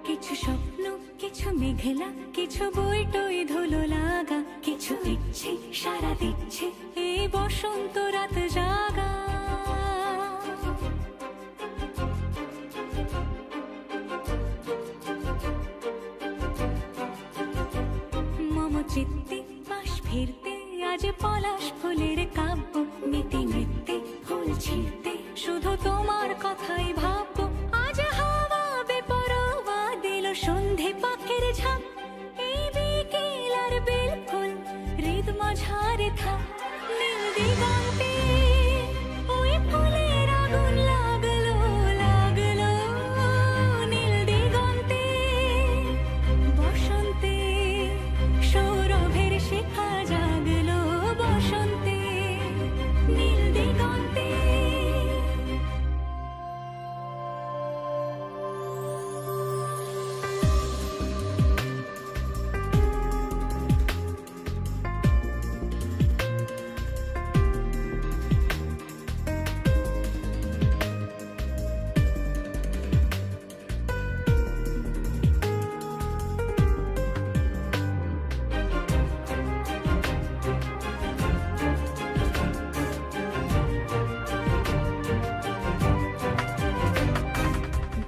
কিছু স্বপ্ন, কিছু মেঘলা, কিছু বই টই ধুলো লাগা, কিছু ইচ্ছে সারা দিচ্ছে এই বসন্ত রাত জাগা। মম চিত্তে পাশ ফিরতে আজ পলাশ ফুলের কাব্য, নীতি নৃত্যে ফুল ছিঁড়তে শুধু তোমার কথাই ভাববো। আজ হাওয়া বেপরোয়া দিল সন্ধে পাখির ঝাঁক, এই বিকেল আর বিলকুল হৃদ মাঝারে থাক। নীল দিগন্তে ওই ফুলের আগুন লাগলো লাগলো, নীল দিগন্তে বসন্তে সৌরভের শিখা জাগলো, বসন্তে নীল দিগন্তে।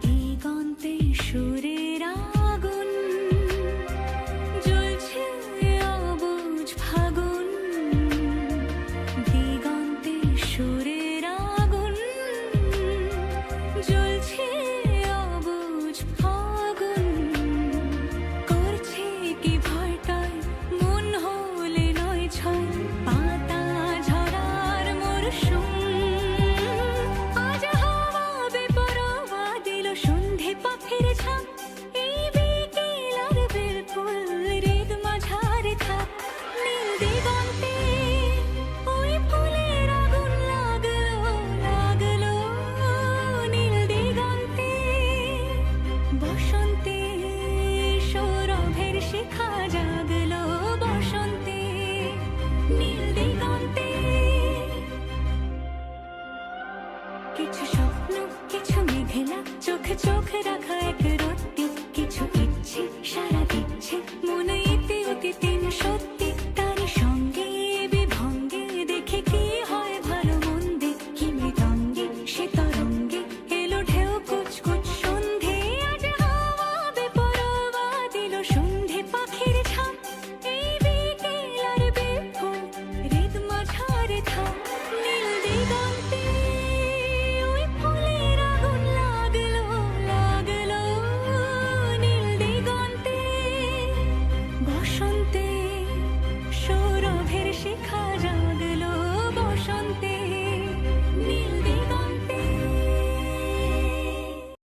দিগন্তে সুরের আগুন জ্বলছে অবুঝ ফাগুন, দিগন্তে সুরের আগুন জ্বলছে অবুঝ ফাগুন। করছে কি ভয়টায় মন হলে নয় ছয়, পাতা ঝরার মরশুম। আজ হাওয়া বেপরোয়া দিল সন্ধে পাখির ঝাঁক, এই বিকেল আর বিলকুল হৃদ মাঝারে থাক। নীল দিগন্তে ওই ফুলের আগুন লাগলো লাগলো, নীল দিগন্তে বসন্ত